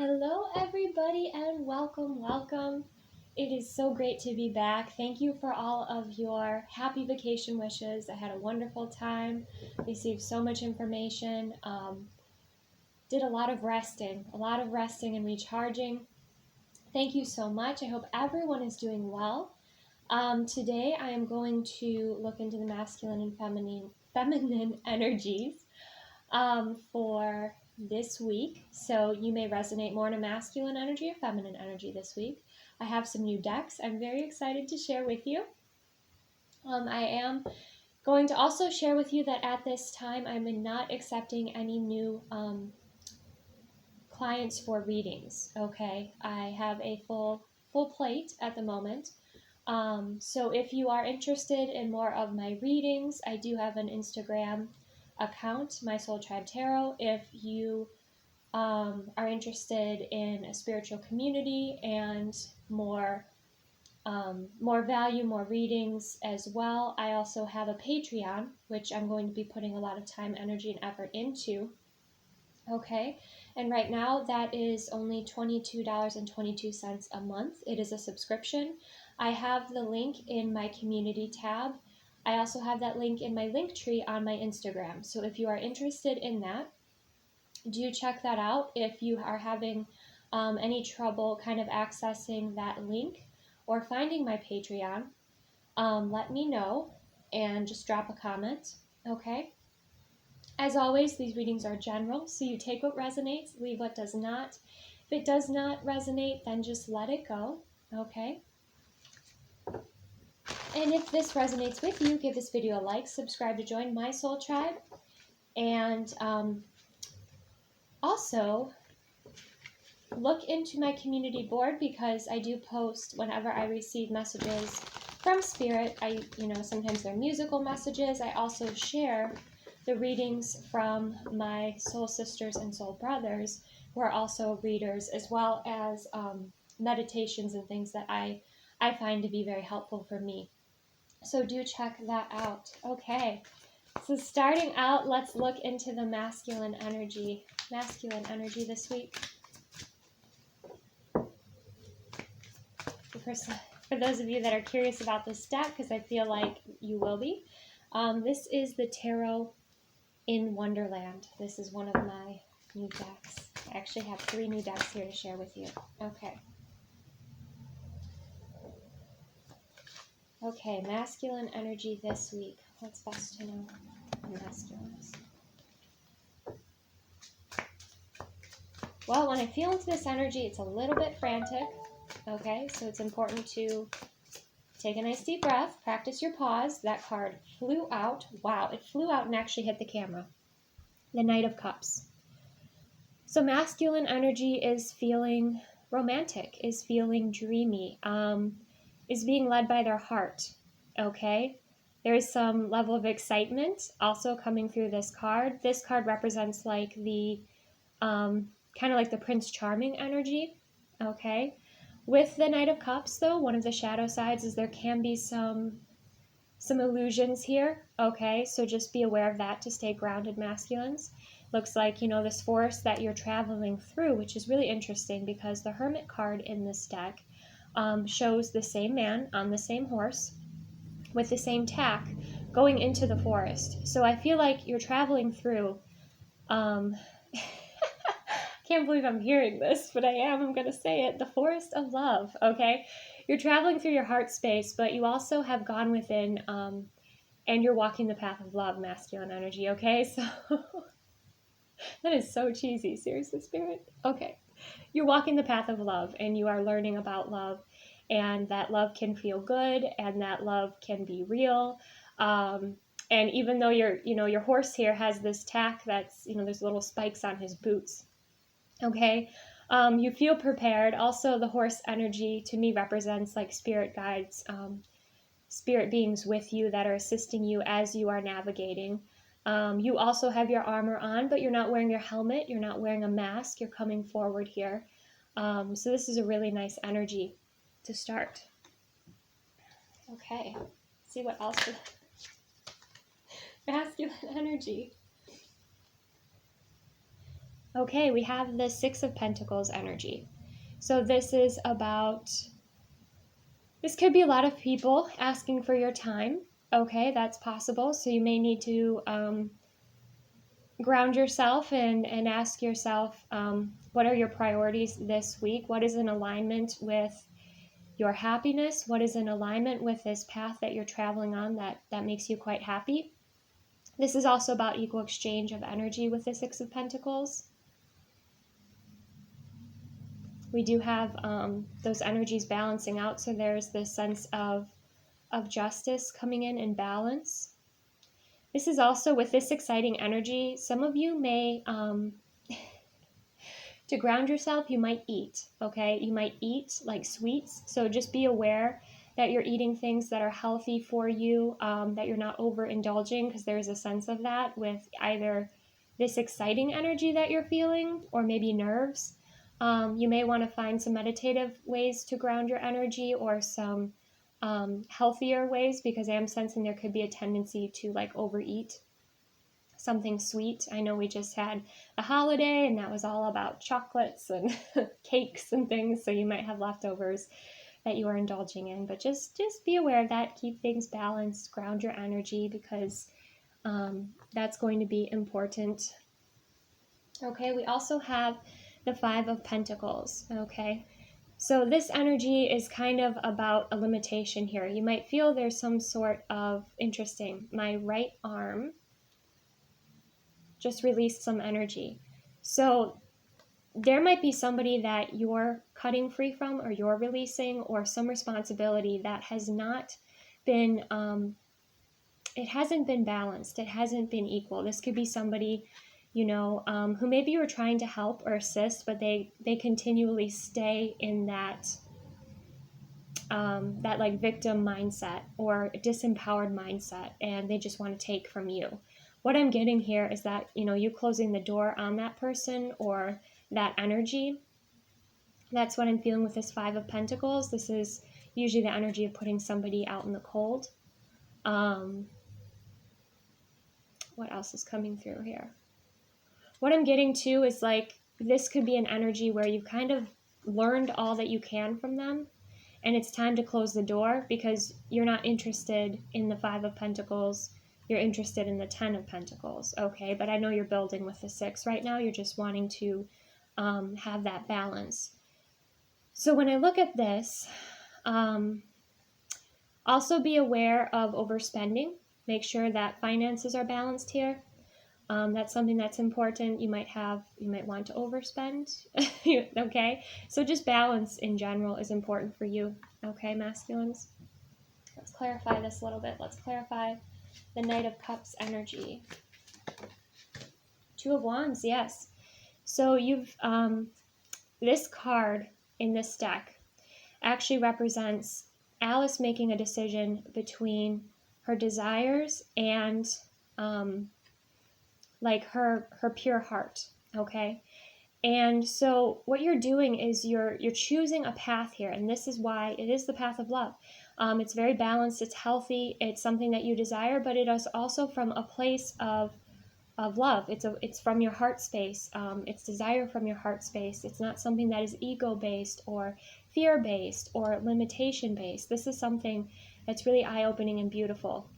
Hello everybody and welcome. It is so great to be back. Thank you for all of your happy vacation wishes. I had a wonderful time, received so much information, did a lot of resting and recharging. Thank you so much. I hope everyone is doing well. Today I am going to look into the masculine and feminine energies for this week. So you may resonate more in a masculine energy or feminine energy this week. I have some new decks I'm very excited to share with you. I am going to also share with you that at this time I'm not accepting any new clients for readings. Okay, I have a full plate at the moment. So if you are interested in more of my readings, I do have an Instagram account, My Soul Tribe Tarot. If you are interested in a spiritual community and more value, more readings as well, I also have a Patreon, which I'm going to be putting a lot of time, energy, and effort into. Okay, and right now that is only $22.22 a month. It is a subscription. I have the link in my community tab. I also have that link in my link tree on my Instagram. So if you are interested in that, do check that out. If you are having any trouble kind of accessing that link or finding my Patreon, let me know and just drop a comment, okay? As always, these readings are general, so you take what resonates, leave what does not. If it does not resonate, then just let it go, okay? And if this resonates with you, give this video a like, subscribe to join my soul tribe, and also look into my community board because I do post whenever I receive messages from Spirit. Sometimes they're musical messages. I also share the readings from my soul sisters and soul brothers who are also readers, as well as meditations and things that I find to be very helpful for me. So do check that out. Okay, so starting out, let's look into the masculine energy this week. For those of you that are curious about this deck, because I feel like you will be, this is the Tarot in Wonderland. This is one of my new decks. I actually have 3 new decks here to share with you. Okay, masculine energy this week. What's best to know in masculines? Well, when I feel into this energy, it's a little bit frantic. Okay, so it's important to take a nice deep breath, practice your pause. That card flew out. Wow, it flew out and actually hit the camera. The Knight of Cups. So masculine energy is feeling romantic, is feeling dreamy, is being led by their heart, okay? There's some level of excitement also coming through this card. This card represents like the, kind of like the Prince Charming energy, okay? With the Knight of Cups, though, one of the shadow sides is there can be some illusions here, okay? So just be aware of that to stay grounded, masculines. Looks like, this forest that you're traveling through, which is really interesting because the Hermit card in this deck shows the same man on the same horse with the same tack going into the forest. So I feel like you're traveling through, can't believe I'm hearing this, but I'm going to say it, the forest of love, okay? You're traveling through your heart space, but you also have gone within, and you're walking the path of love, masculine energy, okay? So that is so cheesy, seriously, Spirit? Okay. You're walking the path of love, and you are learning about love, and that love can feel good, and that love can be real. And even though your horse here has this tack that's, there's little spikes on his boots, okay? You feel prepared. Also, the horse energy to me represents like spirit guides, spirit beings with you that are assisting you as you are navigating. You also have your armor on, but you're not wearing your helmet. You're not wearing a mask. You're coming forward here. So this is a really nice energy to start. Okay, see what else for masculine energy. Okay, we have the Six of Pentacles energy. So this is about, this could be a lot of people asking for your time. Okay, that's possible. So you may need to ground yourself and ask yourself, what are your priorities this week? What is in alignment with your happiness? What is in alignment with this path that you're traveling on that makes you quite happy? This is also about equal exchange of energy with the Six of Pentacles. We do have those energies balancing out, so there's this sense of justice coming in and balance. This is also, with this exciting energy, some of you may, to ground yourself, you might eat, okay? You might eat like sweets, so just be aware that you're eating things that are healthy for you, that you're not overindulging, because there's a sense of that with either this exciting energy that you're feeling or maybe nerves. You may want to find some meditative ways to ground your energy, or some healthier ways, because I am sensing there could be a tendency to like overeat something sweet. I know we just had a holiday and that was all about chocolates and cakes and things, so you might have leftovers that you are indulging in, but just be aware of that. Keep things balanced, ground your energy, because that's going to be important. Okay, we also have the Five of Pentacles. Okay, so this energy is kind of about a limitation here. You might feel there's some sort of, interesting, my right arm just released some energy. So there might be somebody that you're cutting free from, or you're releasing, or some responsibility that has not been, it hasn't been balanced. It hasn't been equal. This could be somebody, you know, who maybe you were trying to help or assist, but they continually stay in that, that like victim mindset or disempowered mindset, and they just want to take from you. What I'm getting here is that, you know, you closing the door on that person or that energy. That's what I'm feeling with this Five of Pentacles. This is usually the energy of putting somebody out in the cold. What else is coming through here? What I'm getting to is like, this could be an energy where you've kind of learned all that you can from them, and it's time to close the door, because you're not interested in the Five of Pentacles. You're interested in the Ten of Pentacles, okay? But I know you're building with the Six right now. You're just wanting to have that balance. So when I look at this, also be aware of overspending. Make sure that finances are balanced here. That's something that's important. You might want to overspend, okay? So just balance in general is important for you, okay, masculines? Let's clarify this a little bit. Let's clarify the Knight of Cups energy. Two of Wands, yes. So you've, this card in this deck actually represents Alice making a decision between her desires and like her pure heart, okay? And so what you're doing is you're choosing a path here, and this is why it is the path of love. It's very balanced, it's healthy, it's something that you desire, but it is also from a place of love. It's from your heart space. It's desire from your heart space. It's not something that is ego-based or fear-based or limitation-based. This is something that's really eye-opening and beautiful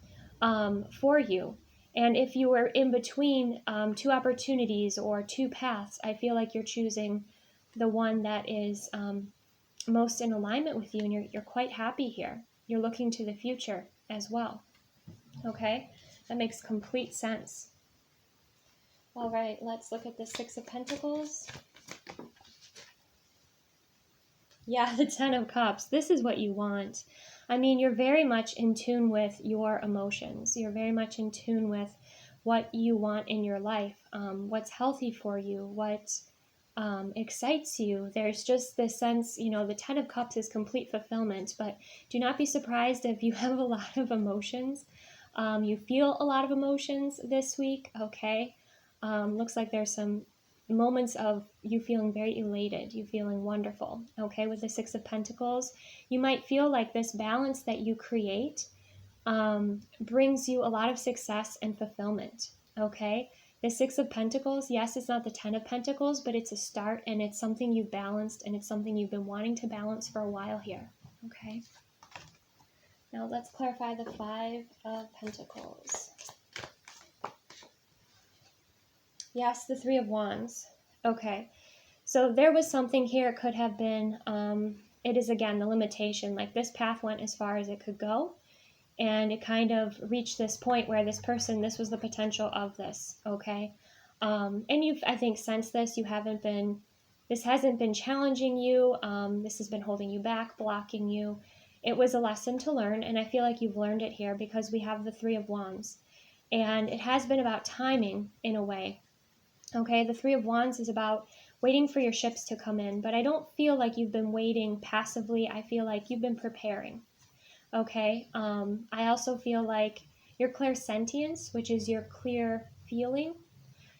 for you. And if you were in between two opportunities or two paths, I feel like you're choosing the one that is most in alignment with you, and you're quite happy here. You're looking to the future as well. Okay? That makes complete sense. All right, let's look at the Six of Pentacles. Yeah, the Ten of Cups. This is what you want. I mean, you're very much in tune with your emotions. You're very much in tune with what you want in your life, what's healthy for you, what excites you. There's just this sense, you know, the Ten of Cups is complete fulfillment, but do not be surprised if you have a lot of emotions. You feel a lot of emotions this week, okay? Looks like there's some moments of you feeling very elated, you feeling wonderful, okay? With the Six of Pentacles, you might feel like this balance that you create brings you a lot of success and fulfillment, okay? The Six of Pentacles, yes, it's not the 10 of Pentacles, but it's a start, and it's something you've balanced, and it's something you've been wanting to balance for a while here. Okay. Now let's clarify the Five of Pentacles. Yes, the Three of Wands. Okay. So there was something here. It could have been, it is again the limitation. Like this path went as far as it could go. And it kind of reached this point where this person, this was the potential of this, okay? And you've, I think, sensed this. You haven't been, this hasn't been challenging you. This has been holding you back, blocking you. It was a lesson to learn, and I feel like you've learned it here because we have the Three of Wands. And it has been about timing in a way, okay? The Three of Wands is about waiting for your ships to come in, but I don't feel like you've been waiting passively. I feel like you've been preparing. Okay, I also feel like your clairsentience, which is your clear feeling,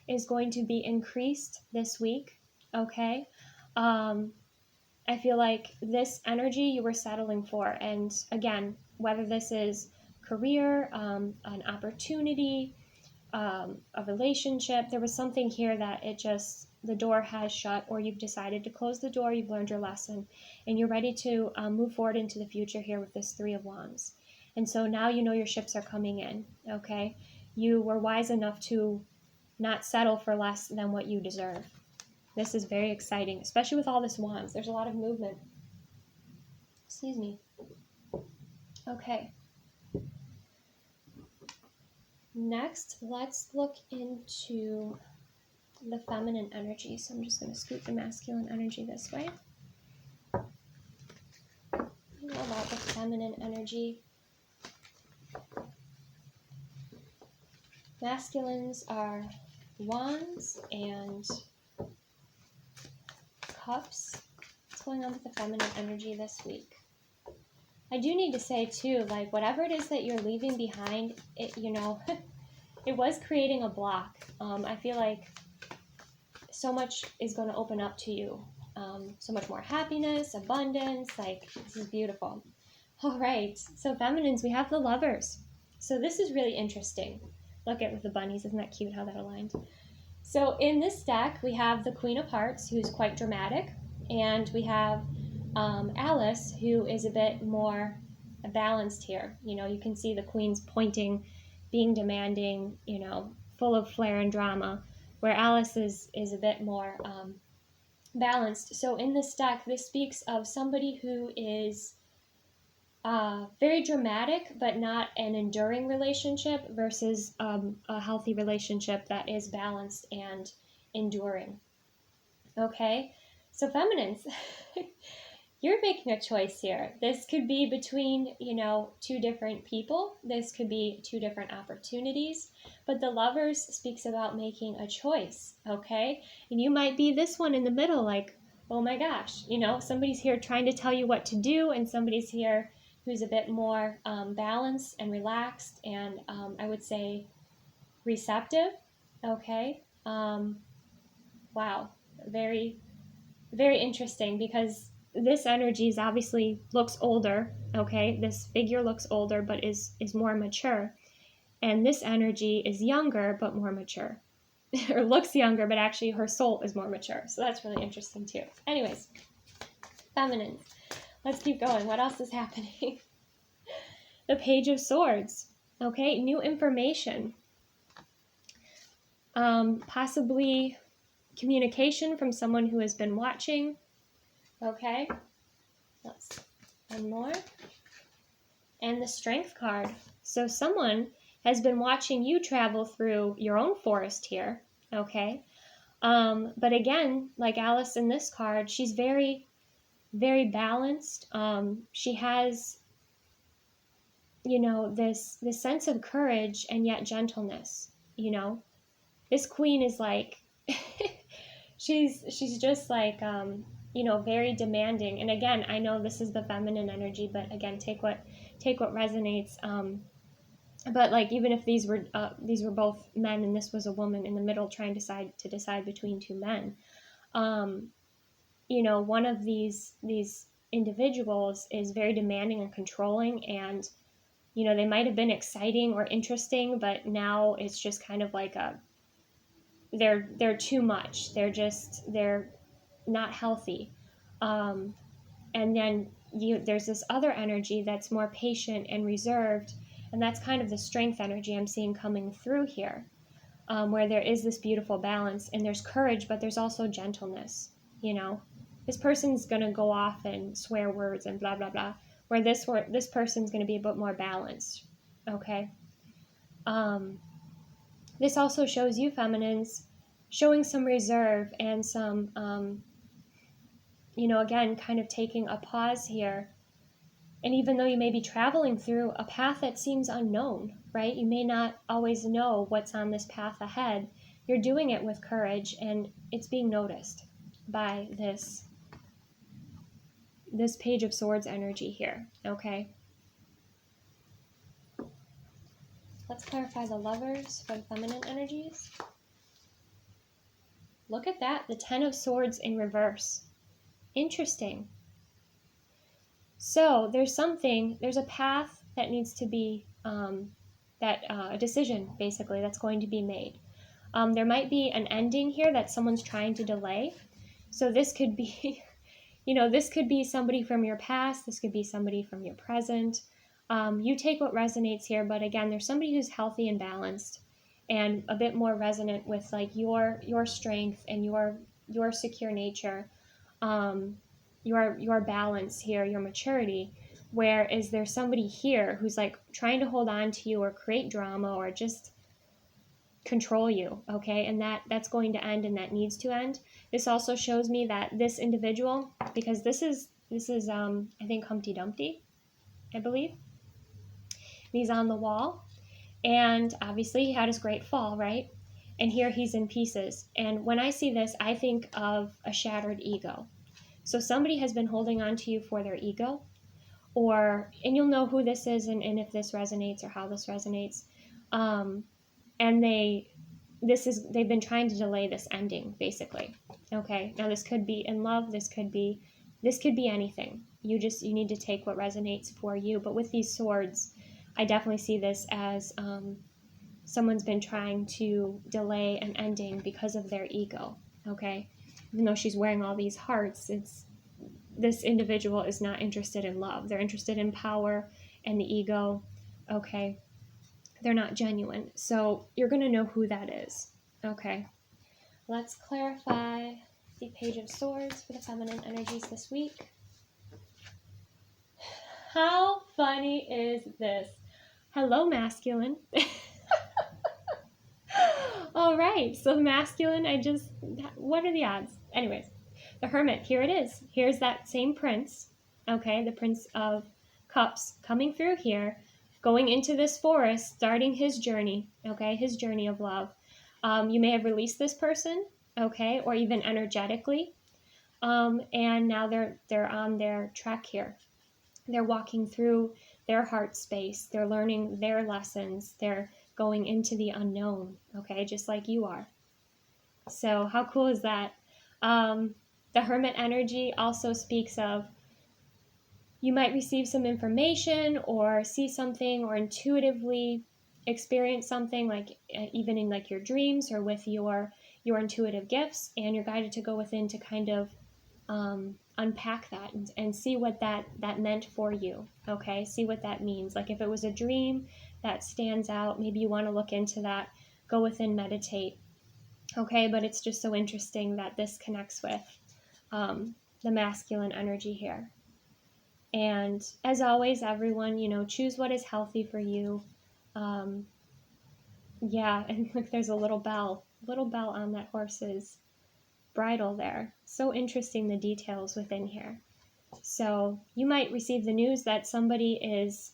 is going to be increased this week, okay? I feel like this energy you were settling for, and again, whether this is career, an opportunity, a relationship, there was something here that it just, the door has shut, or you've decided to close the door, you've learned your lesson, and you're ready to move forward into the future here with this Three of Wands. And so now you know your ships are coming in, okay? You were wise enough to not settle for less than what you deserve. This is very exciting, especially with all this wands. There's a lot of movement. Excuse me. Okay. Next, let's look into the feminine energy. So I'm just going to scoot the masculine energy this way. You know about the feminine energy. Masculines are wands and cups. What's going on with the feminine energy this week? I do need to say too, like whatever it is that you're leaving behind, it, you know, it was creating a block. I feel like so much is going to open up to you. So much more happiness, abundance, like this is beautiful. All right, so feminines, we have the Lovers. So this is really interesting. Look at with the bunnies, isn't that cute how that aligned? So in this deck, we have the Queen of Hearts, who's quite dramatic, and we have Alice, who is a bit more balanced here. You know, you can see the Queen's pointing, being demanding, you know, full of flair and drama, where Alice is a bit more balanced. So in this deck, this speaks of somebody who is very dramatic, but not an enduring relationship versus a healthy relationship that is balanced and enduring. Okay, so feminines, you're making a choice here. This could be between, you know, two different people. This could be two different opportunities. But the Lovers speaks about making a choice, okay? And you might be this one in the middle, like, oh my gosh, you know, somebody's here trying to tell you what to do, and somebody's here who's a bit more balanced and relaxed and I would say receptive, okay? Wow, very, very interesting because this energy is obviously looks older, okay? This figure looks older but is more mature. And this energy is younger but more mature. Or looks younger, but actually her soul is more mature. So that's really interesting too. Anyways, feminines. Let's keep going. What else is happening? The Page of Swords. Okay, new information. Possibly communication from someone who has been watching. Okay, let's one more. And the Strength card. So someone has been watching you travel through your own forest here. Okay, but again, like Alice in this card, she's very, very balanced. She has, you know, this sense of courage and yet gentleness. You know, this queen is like, she's just like, you know, very demanding. And again, I know this is the feminine energy, but again, take what resonates. But like, even if these were both men and this was a woman in the middle trying to decide between two men, you know, one of these individuals is very demanding and controlling, and you know, they might have been exciting or interesting, but now it's just kind of like a they're too much. They're not healthy. And then there's this other energy that's more patient and reserved, and that's kind of the strength energy I'm seeing coming through here, where there is this beautiful balance, and there's courage, but there's also gentleness. This person's gonna go off and swear words and blah blah blah, where this person's gonna be a bit more balanced. Okay. This also shows you feminines showing some reserve and some, again, kind of taking a pause here. And even though you may be traveling through a path that seems unknown, right? You may not always know what's on this path ahead. You're doing it with courage, and it's being noticed by this Page of Swords energy here, okay? Let's clarify the Lovers for the feminine energies. Look at that, the Ten of Swords in reverse. Interesting. So there's a path that needs to be, a decision, basically, that's going to be made. There might be an ending here that someone's trying to delay. So this could be, this could be somebody from your past. This could be somebody from your present. You take what resonates here, but again, there's somebody who's healthy and balanced and a bit more resonant with like your strength and your secure nature, your balance here, your maturity. Whereas there's somebody here who's like trying to hold on to you or create drama or just control you, okay? And that's going to end, and that needs to end. This also shows me that this individual, because this is I think Humpty Dumpty, I believe. He's on the wall, and obviously he had his great fall, right? And here he's in pieces. And when I see this, I think of a shattered ego. So somebody has been holding on to you for their ego, and you'll know who this is and if this resonates or how this resonates. And they've been trying to delay this ending, basically. Okay, now this could be in love, this could be anything. You need to take what resonates for you. But with these swords, I definitely see this as someone's been trying to delay an ending because of their ego, okay? Even though she's wearing all these hearts, this individual is not interested in love. They're interested in power and the ego, okay? They're not genuine. So you're going to know who that is, okay? Let's clarify the Page of Swords for the feminine energies this week. How funny is this? Hello, masculine. All right, so the masculine, what are the odds? Anyways, the Hermit, here it is. Here's that same prince, okay, the Prince of Cups coming through here, going into this forest, starting his journey, okay, his journey of love. You may have released this person, okay, or even energetically, and now they're on their track here. They're walking through their heart space. They're learning their lessons. They're going into the unknown, okay, just like you are. So how cool is that? The Hermit energy also speaks of you might receive some information or see something or intuitively experience something, like even in like your dreams or with your intuitive gifts, and you're guided to go within to kind of unpack that and see what that meant for you, okay? See what that means. Like if it was a dream that stands out, maybe you want to look into that, go within, meditate, okay? But it's just so interesting that this connects with the masculine energy here. And as always, everyone, choose what is healthy for you. Yeah, and look, there's a little bell on that horse's bridle there. So interesting, the details within here. So you might receive the news that somebody is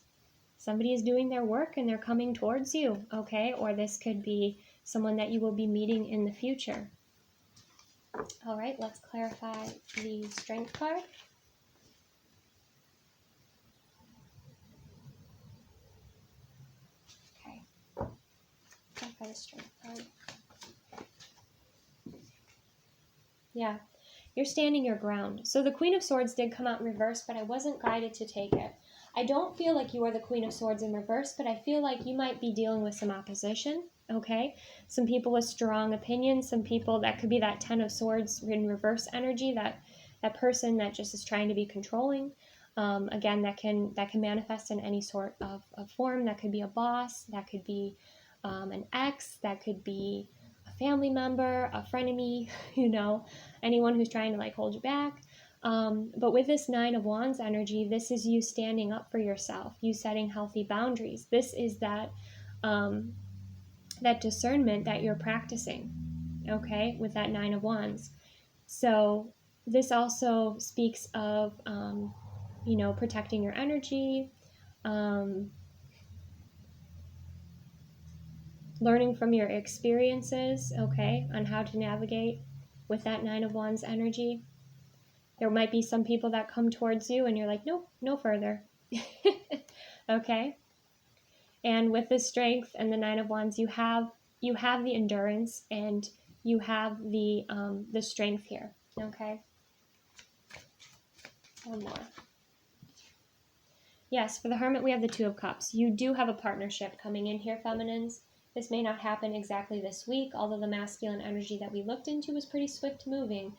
doing their work and they're coming towards you, okay? Or this could be someone that you will be meeting in the future. All right, let's clarify the Strength card. Okay, clarify the Strength card. Yeah, you're standing your ground. So the Queen of Swords did come out in reverse, but I wasn't guided to take it. I don't feel like you are the Queen of Swords in reverse, but I feel like you might be dealing with some opposition, okay? Some people with strong opinions, some people that could be that Ten of Swords in reverse energy, that person that just is trying to be controlling. Again, that can manifest in any sort of form. That could be a boss, that could be an ex, that could be a family member, a frenemy, anyone who's trying to like hold you back. But with this Nine of Wands energy, this is you standing up for yourself, you setting healthy boundaries. This is that that discernment that you're practicing, okay, with that Nine of Wands. So this also speaks of, protecting your energy, learning from your experiences, okay, on how to navigate with that Nine of Wands energy. There might be some people that come towards you and you're like, nope, no further. Okay. And with the strength and the Nine of Wands, you have the endurance and you have the strength here. Okay. One more. Yes, for the Hermit, we have the Two of Cups. You do have a partnership coming in here, feminines. This may not happen exactly this week, although the masculine energy that we looked into was pretty swift moving.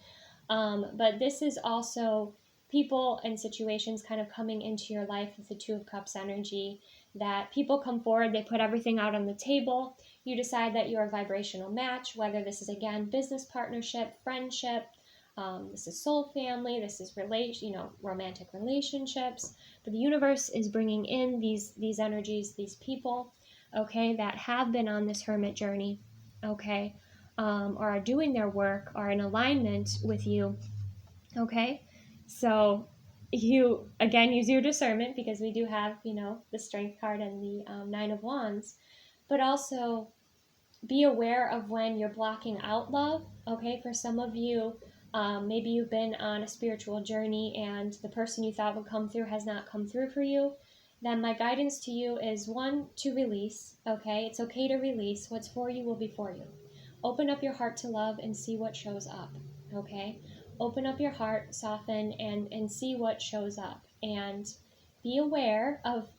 But this is also people and situations kind of coming into your life with the Two of Cups energy, that people come forward, they put everything out on the table. You decide that you're a vibrational match, whether this is, again, business partnership, friendship, this is soul family, this is romantic relationships. But the universe is bringing in these energies, these people, okay, that have been on this hermit journey, okay, or are doing their work, are in alignment with you, okay? So you, again, use your discernment, because we do have, the Strength card and the Nine of Wands, but also be aware of when you're blocking out love, okay? For some of you, maybe you've been on a spiritual journey and the person you thought would come through has not come through for you. Then my guidance to you is, one, to release, okay? It's okay to release. What's for you will be for you. Open up your heart to love and see what shows up, okay? Open up your heart, soften, and see what shows up. And be aware of,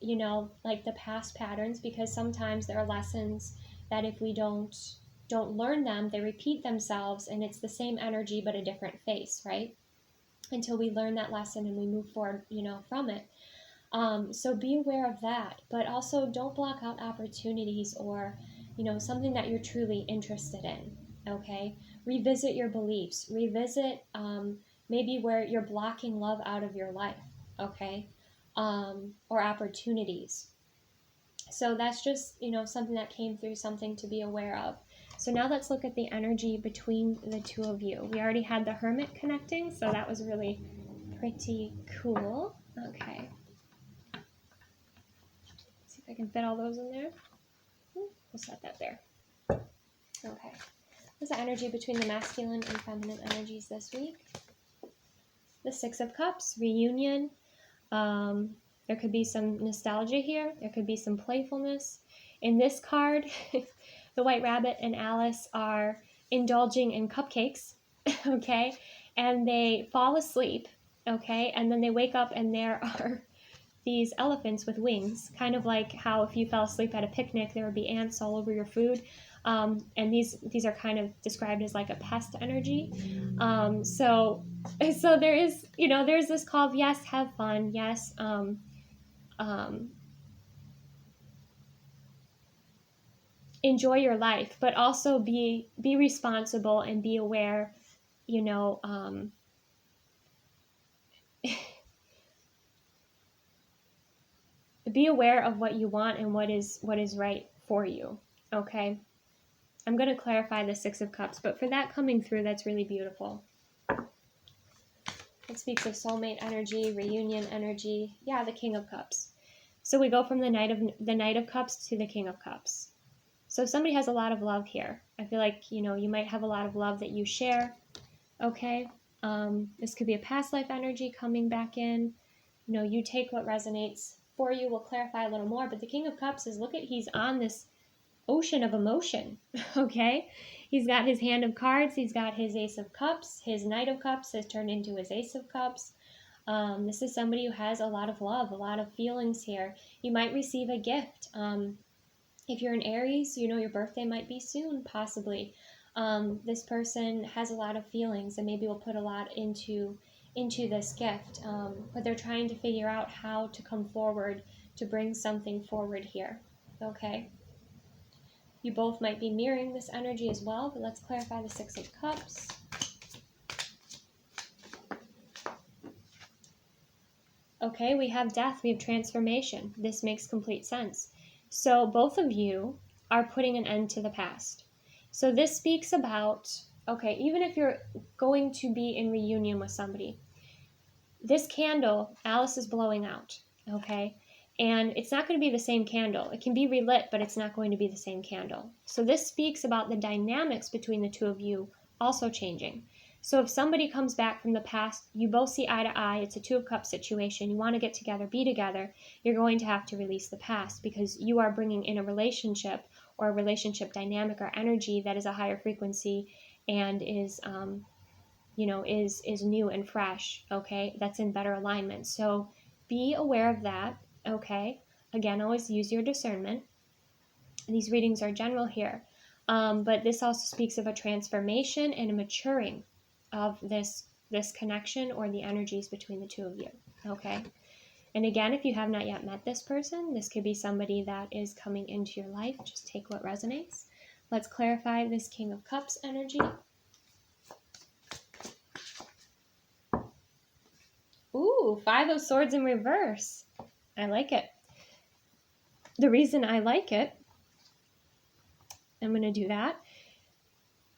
like the past patterns, because sometimes there are lessons that if we don't learn them, they repeat themselves, and it's the same energy but a different face, right? Until we learn that lesson and we move forward, from it. So be aware of that, but also don't block out opportunities or, something that you're truly interested in, okay? Revisit your beliefs. Revisit maybe where you're blocking love out of your life, okay? Or opportunities. So that's just, something that came through, something to be aware of. So now let's look at the energy between the two of you. We already had the Hermit connecting, so that was really pretty cool. Okay. See if I can fit all those in there. We'll set that there. Okay. What's the energy between the masculine and feminine energies this week? The Six of Cups, reunion. There could be some nostalgia here. There could be some playfulness. In this card, the White Rabbit and Alice are indulging in cupcakes, okay? And they fall asleep, okay? And then they wake up and there are these elephants with wings, kind of like how if you fell asleep at a picnic, there would be ants all over your food. And these are kind of described as like a pest energy. So there is, there's this call of, yes, have fun, yes, enjoy your life, but also be responsible and be aware, be aware of what you want and what is right for you, okay? I'm going to clarify the Six of Cups, but for that coming through, that's really beautiful. It speaks of soulmate energy, reunion energy. Yeah, the King of Cups. So we go from the Knight of Cups to the King of Cups. So somebody has a lot of love here. I feel like, you might have a lot of love that you share, okay? This could be a past life energy coming back in. You take what resonates for you. We'll clarify a little more, but the King of Cups is, he's on this ocean of emotion, okay? He's got his Hand of Cards, he's got his Ace of Cups, his Knight of Cups has turned into his Ace of Cups. This is somebody who has a lot of love, a lot of feelings here. You might receive a gift. If you're an Aries, you know your birthday might be soon, possibly. This person has a lot of feelings and maybe will put a lot into this gift, but they're trying to figure out how to come forward to bring something forward here. Okay, you both might be mirroring this energy as well, but let's clarify the Six of Cups. Okay, we have death, we have transformation. This makes complete sense. So both of you are putting an end to the past. So this speaks about, okay, even if you're going to be in reunion with somebody, this candle, Alice is blowing out, okay? And it's not going to be the same candle. It can be relit, but it's not going to be the same candle. So this speaks about the dynamics between the two of you also changing. So if somebody comes back from the past, you both see eye to eye, it's a Two of Cups situation, you want to get together, be together, you're going to have to release the past because you are bringing in a relationship or a relationship dynamic or energy that is a higher frequency and is new and fresh, okay? That's in better alignment. So be aware of that, okay? Again, always use your discernment. These readings are general here, but this also speaks of a transformation and a maturing of this connection or the energies between the two of you, okay? And again, if you have not yet met this person, this could be somebody that is coming into your life. Just take what resonates. Let's clarify this King of Cups energy. Ooh, Five of Swords in reverse. I like it. The reason I like it, I'm going to do that,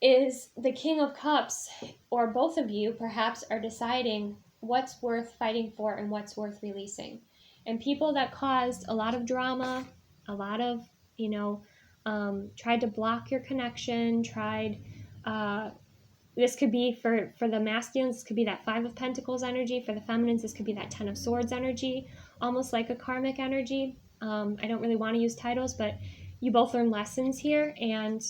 is the King of Cups, or both of you perhaps, are deciding what's worth fighting for and what's worth releasing. And people that caused a lot of drama, a lot of, tried to block your connection, this could be for the masculines, this could be that Five of Pentacles energy. For the feminines, this could be that Ten of Swords energy, almost like a karmic energy. I don't really want to use titles, but you both learn lessons here, and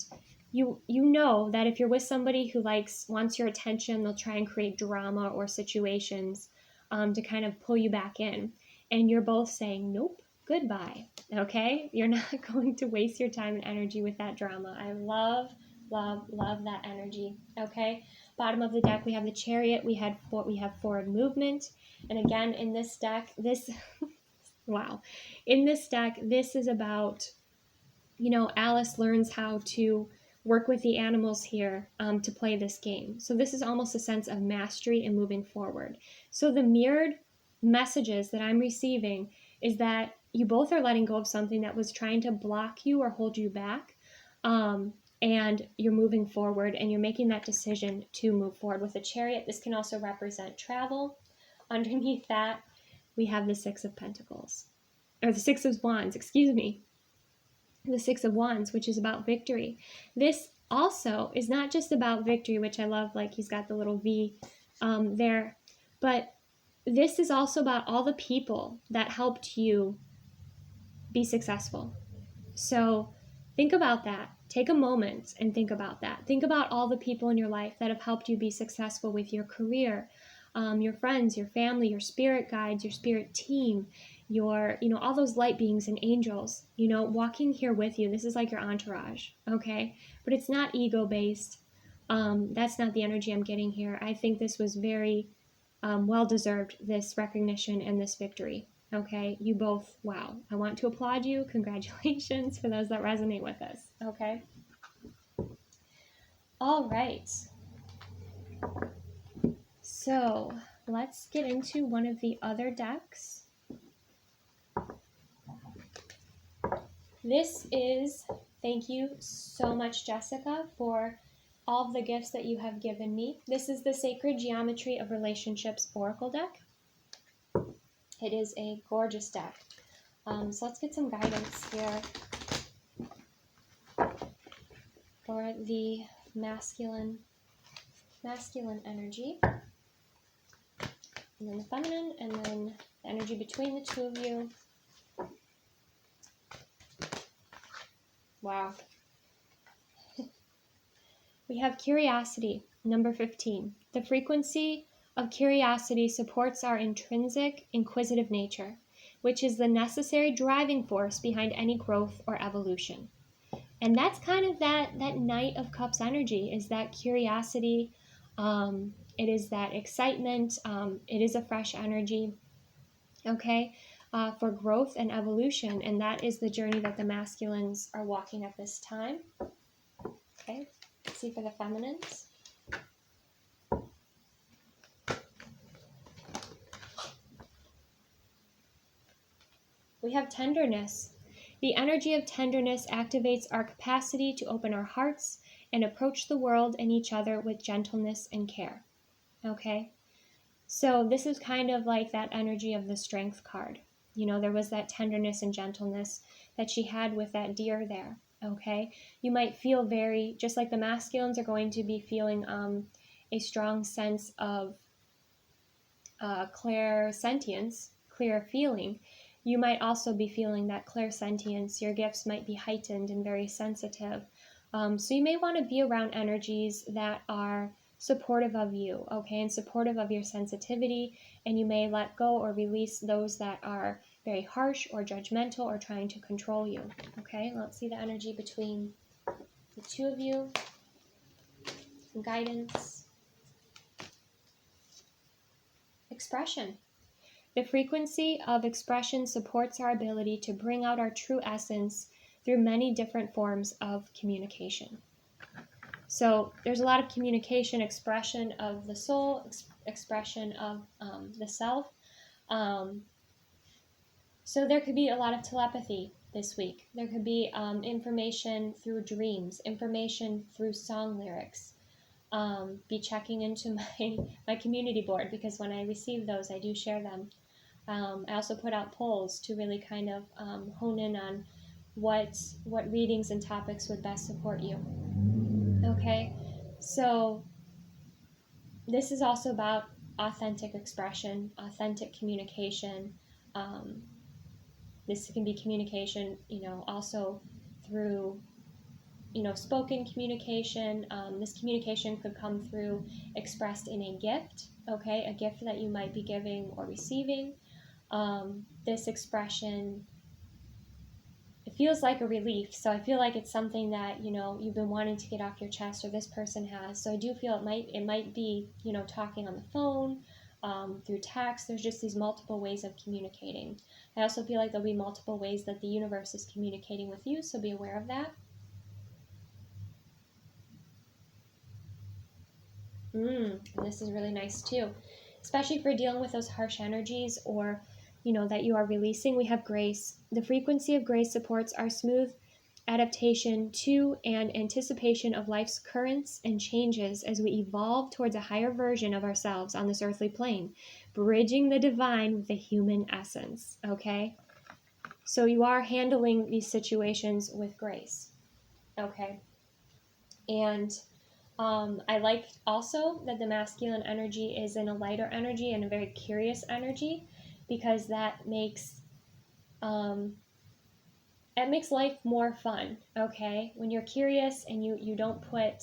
you know that if you're with somebody who wants your attention, they'll try and create drama or situations to kind of pull you back in. And you're both saying, nope, goodbye, okay? You're not going to waste your time and energy with that drama. I love that energy, okay? Bottom of the deck, we have the Chariot. We have forward movement. And again, in this deck, wow. In this deck, this is about, Alice learns how to work with the animals here to play this game. So this is almost a sense of mastery and moving forward. So the mirrored messages that I'm receiving is that you both are letting go of something that was trying to block you or hold you back. And you're moving forward and you're making that decision to move forward. With a Chariot, this can also represent travel. Underneath that, we have the Six of Pentacles, or the Six of Wands, excuse me. The Six of Wands, which is about victory. This also is not just about victory, which I love, like he's got the little V there, but this is also about all the people that helped you be successful. So think about that. Take a moment and think about that. Think about all the people in your life that have helped you be successful with your career, your friends, your family, your spirit guides, your spirit team, your, all those light beings and angels, walking here with you. This is like your entourage, okay? But it's not ego-based. That's not the energy I'm getting here. I think this was very well-deserved, this recognition and this victory. Okay, you both, wow. I want to applaud you. Congratulations for those that resonate with us. Okay. All right. So let's get into one of the other decks. This is, thank you so much, Jessica, for all of the gifts that you have given me. This is the Sacred Geometry of Relationships Oracle deck. It is a gorgeous deck. So let's get some guidance here for the masculine energy, and then the feminine, and then the energy between the two of you. Wow. We have curiosity, number 15. The frequency of curiosity supports our intrinsic, inquisitive nature. which is the necessary driving force behind any growth or evolution. And that's kind of that Knight of Cups energy, is that curiosity. It is that excitement. It is a fresh energy, okay, for growth and evolution. And that is the journey that the masculines are walking at this time. Okay, let's see for the feminines. We have tenderness. The energy of tenderness activates our capacity to open our hearts and approach the world and each other with gentleness and care. Okay? So this is kind of like that energy of the Strength card. You know, there was that tenderness and gentleness that she had with that deer there. Okay? You might feel very, just like the masculines are going to be feeling a strong sense of clairsentience, clear feeling. You might also be feeling that clairsentience. Your gifts might be heightened and very sensitive. So you may want to be around energies that are supportive of you, okay, and supportive of your sensitivity, and you may let go or release those that are very harsh or judgmental or trying to control you, okay? Let's see the energy between the two of you. Some guidance. Expression. The frequency of expression supports our ability to bring out our true essence through many different forms of communication. So there's a lot of communication, expression of the soul, expression of the self. So there could be a lot of telepathy this week. There could be information through dreams, information through song lyrics. Be checking into my community board, because when I receive those, I do share them. I also put out polls to really kind of hone in on what readings and topics would best support you. Okay, so this is also about authentic expression, authentic communication. This can be communication, also through, spoken communication. This communication could come through expressed in a gift, okay, a gift that you might be giving or receiving. This expression, it feels like a relief. So I feel like it's something that, you've been wanting to get off your chest, or this person has. So I do feel it might be, talking on the phone, through text. There's just these multiple ways of communicating. I also feel like there'll be multiple ways that the universe is communicating with you, so be aware of that. And this is really nice too, especially for dealing with those harsh energies, or that you are releasing. We have grace. The frequency of grace supports our smooth adaptation to and anticipation of life's currents and changes as we evolve towards a higher version of ourselves on this earthly plane, bridging the divine with the human essence, okay? So you are handling these situations with grace, okay? And I like also that the masculine energy is in a lighter energy and a very curious energy, because that makes life more fun, okay? When you're curious and you don't put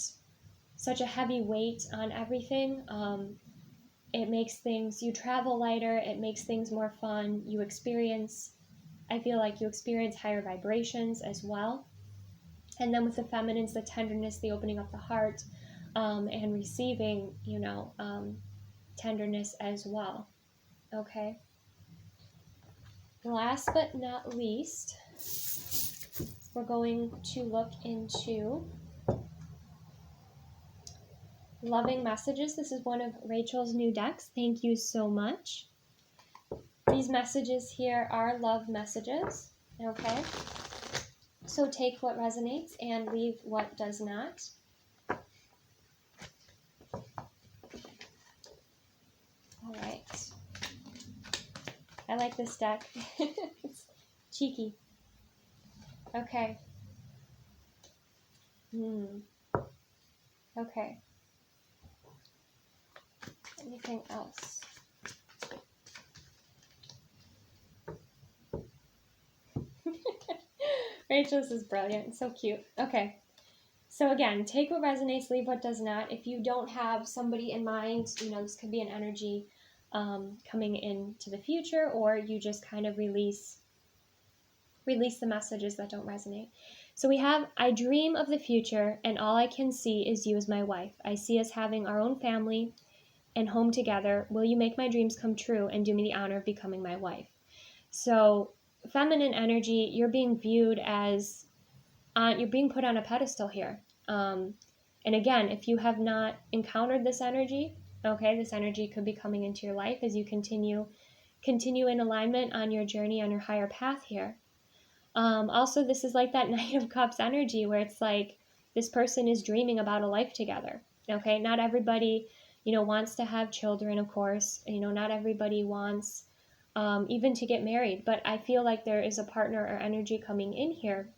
such a heavy weight on everything, it makes things, you travel lighter, it makes things more fun. I feel like you experience higher vibrations as well. And then with the feminines, the tenderness, the opening up the heart, and receiving, tenderness as well, okay? Last but not least, we're going to look into loving messages. This is one of Rachel's new decks. Thank you so much. These messages here are love messages, okay? So take what resonates and leave what does not. All right. I like this deck. It's cheeky. Okay. Okay. Anything else? Rachel, this is brilliant. So cute. Okay. So again, take what resonates, leave what does not. If you don't have somebody in mind, this could be an energy coming into the future, or you just kind of release the messages that don't resonate. So we have, I dream of the future, and all I can see is you as my wife. I see us having our own family and home together. Will you make my dreams come true and do me the honor of becoming my wife? So feminine energy, you're being viewed as, you're being put on a pedestal here. And again, if you have not encountered this energy, okay, this energy could be coming into your life as you continue in alignment on your journey, on your higher path here. Also, this is like that Knight of Cups energy where it's like this person is dreaming about a life together. Okay, not everybody, wants to have children, of course. Not everybody wants even to get married. But I feel like there is a partner or energy coming in here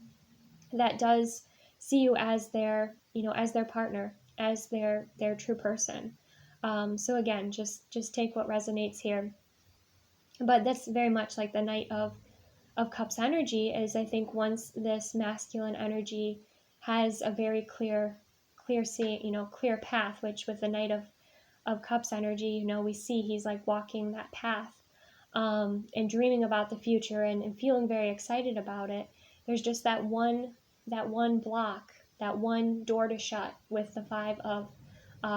that does see you as their, as their partner, as their true person. So again, just take what resonates here. But that's very much like the Knight of Cups energy is, I think, once this masculine energy has a very clear path, which with the Knight of Cups energy, we see he's like walking that path, and dreaming about the future and feeling very excited about it. There's just that one block, that one door to shut with the Five of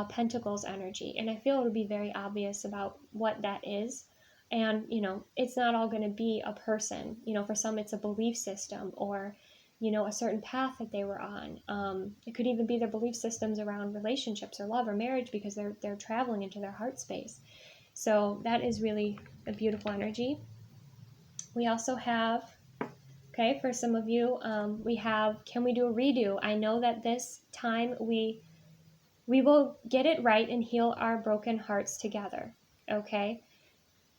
Pentacles energy. And I feel it would be very obvious about what that is. And, it's not all going to be a person. For some, it's a belief system or, a certain path that they were on. It could even be their belief systems around relationships or love or marriage because they're traveling into their heart space. So that is really a beautiful energy. We also have, okay, for some of you, we have, can we do a redo? I know that this time we will get it right and heal our broken hearts together, okay?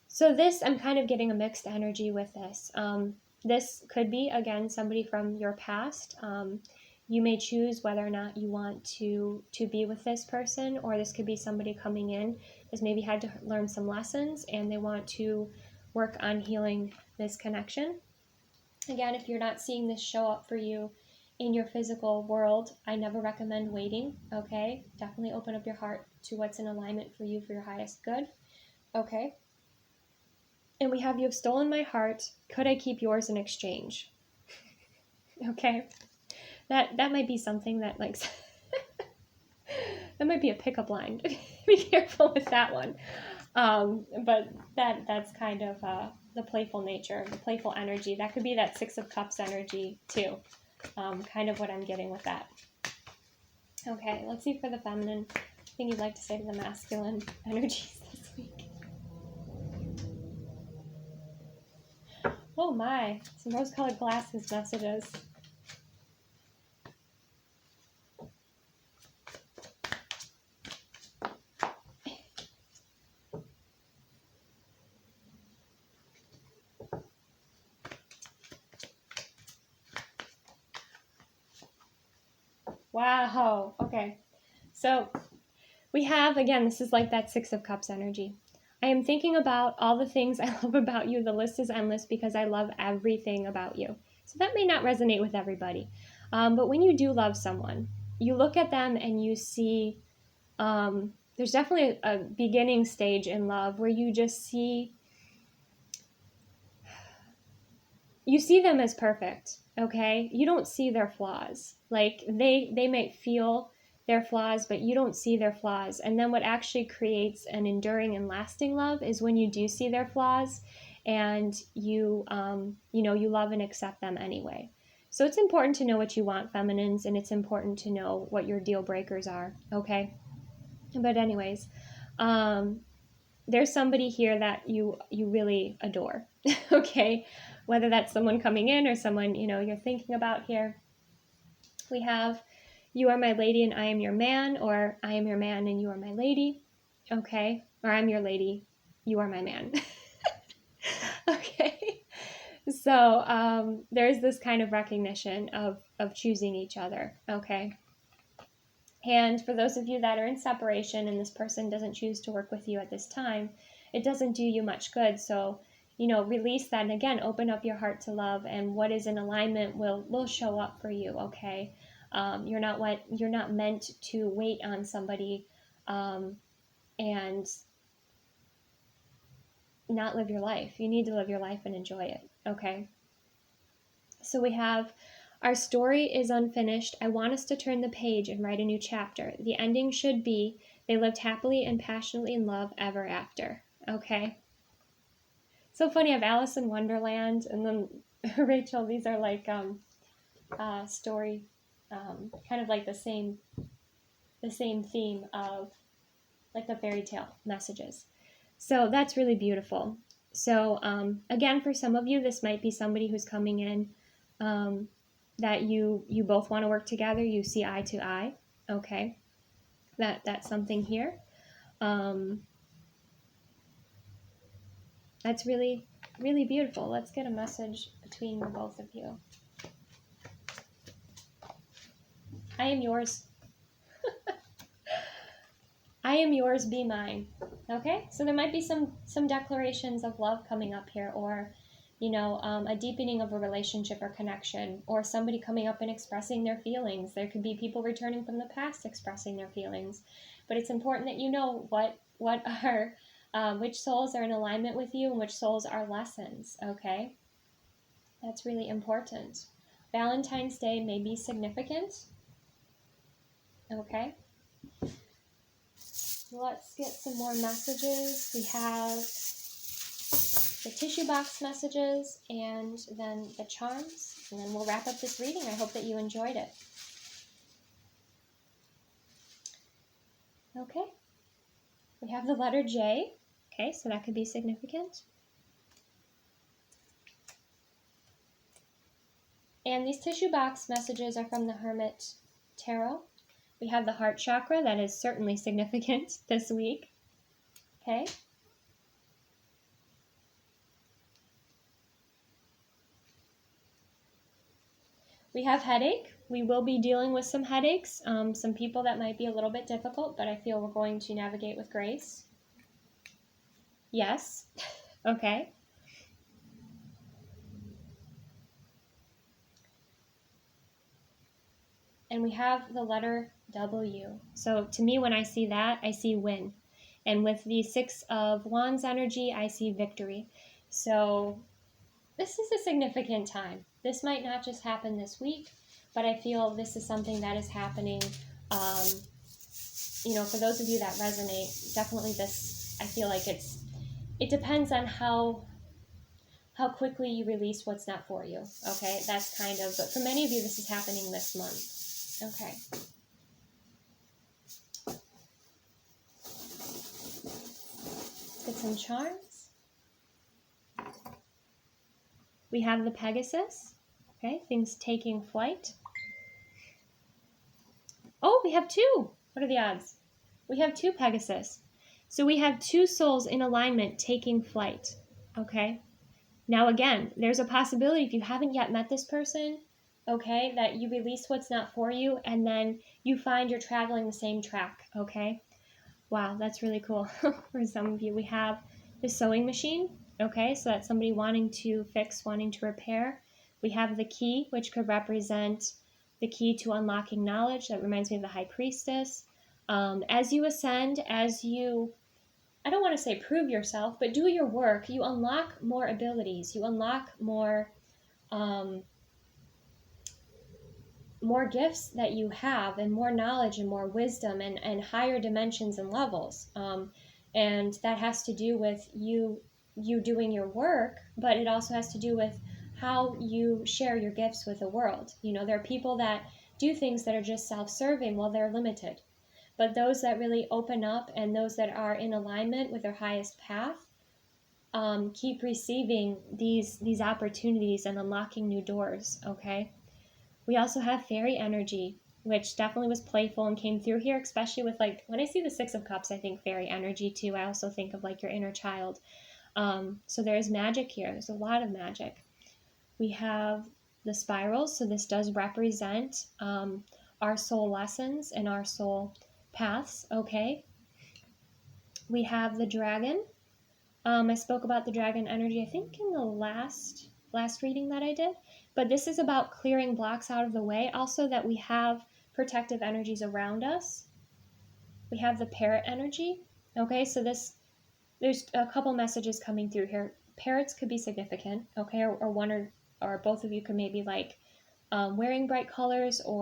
So this, I'm kind of getting a mixed energy with this. This could be, again, somebody from your past. You may choose whether or not you want to be with this person, or this could be somebody coming in that's maybe had to learn some lessons and they want to work on healing this connection. Again, if you're not seeing this show up for you in your physical world, I never recommend waiting, okay? Definitely open up your heart to what's in alignment for you for your highest good, okay? And we have, you have stolen my heart. Could I keep yours in exchange? Okay. That might be something that like, that might be a pickup line. Be careful with that one. But that's kind of the playful nature, the playful energy. That could be that Six of Cups energy too. Kind of what I'm getting with that. Okay, let's see for the feminine. Thing you'd like to say to the masculine energies this week. Oh my, some rose-colored glasses messages. Wow, okay. So we have, again, this is like that Six of Cups energy. I am thinking about all the things I love about you. The list is endless because I love everything about you. So that may not resonate with everybody. But when you do love someone, you look at them and you see, there's definitely a beginning stage in love where you just see, you see them as perfect, okay? You don't see their flaws. Like they might feel their flaws, but you don't see their flaws. And then what actually creates an enduring and lasting love is when you do see their flaws and you love and accept them anyway. So it's important to know what you want, feminines, and it's important to know what your deal breakers are, okay? But anyways, there's somebody here that you really adore, okay? Whether that's someone coming in or someone, you're thinking about here. We have, you are my lady and I am your man, or I am your man and you are my lady, okay? Or I'm your lady, you are my man. Okay? So there's this kind of recognition of choosing each other, okay? And for those of you that are in separation and this person doesn't choose to work with you at this time, it doesn't do you much good. So, release that, and again, open up your heart to love, and what is in alignment will show up for you, okay? You're not meant to wait on somebody and not live your life. You need to live your life and enjoy it, okay? So we have, our story is unfinished. I want us to turn the page and write a new chapter. The ending should be, they lived happily and passionately in love ever after, okay? So funny, I have Alice in Wonderland, and then Rachel, these are like story, kind of like the same theme of like the fairy tale messages. So that's really beautiful. So again, for some of you, this might be somebody who's coming in that you both want to work together. You see eye to eye. Okay, that's something here. That's really, really beautiful. Let's get a message between the both of you. I am yours. I am yours, be mine. Okay, so there might be some declarations of love coming up here, or a deepening of a relationship or connection, or somebody coming up and expressing their feelings. There could be people returning from the past expressing their feelings, but it's important that you know what are which souls are in alignment with you and which souls are lessons. Okay, that's really important. Valentine's Day may be significant. Okay. Let's get some more messages. We have the tissue box messages and then the charms, and then we'll wrap up this reading. I hope that you enjoyed it. Okay, we have the letter J. Okay, so that could be significant. And these tissue box messages are from the Hermit Tarot. We have the heart chakra. That is certainly significant this week. Okay. We have headache. We will be dealing with some headaches. Some people that might be a little bit difficult, but I feel we're going to navigate with grace. Yes. Okay. And we have the letter W. So to me, when I see that, I see win. And with the Six of Wands energy, I see victory. So this is a significant time. This might not just happen this week, but I feel this is something that is happening. For those of you that resonate, definitely this, I feel like it depends on how quickly you release what's not for you. Okay, that's kind of, but for many of you, this is happening this month. Okay. Let's get some charms. We have the Pegasus. Okay, things taking flight. Oh, we have two. What are the odds? We have two Pegasus. So we have two souls in alignment taking flight. Okay. Now again, there's a possibility if you haven't yet met this person, okay, that you release what's not for you and then you find you're traveling the same track, okay? Wow, that's really cool. For some of you, we have the sewing machine, okay, so that's somebody wanting to fix, wanting to repair. We have the key, which could represent the key to unlocking knowledge. That reminds me of the High Priestess. As you ascend, as you, I don't want to say prove yourself, but do your work, you unlock more abilities. You unlock more gifts that you have, and more knowledge and more wisdom and higher dimensions and levels. And that has to do with you doing your work, but it also has to do with how you share your gifts with the world. There are people that do things that are just self-serving. Well, they're limited. But those that really open up and those that are in alignment with their highest path keep receiving these opportunities and unlocking new doors, okay? We also have fairy energy, which definitely was playful and came through here, especially with, like, when I see the Six of Cups, I think fairy energy too. I also think of, like, your inner child. So there's magic here. There's a lot of magic. We have the spirals, so this does represent our soul lessons and our soul paths, okay? We have the dragon. I spoke about the dragon energy, I think, in the last reading that I did, but this is about clearing blocks out of the way. Also that we have protective energies around us. We have the parrot energy. Okay, so this there's a couple messages coming through here. Parrots could be significant, okay, or one or both of you could maybe like wearing bright colors, or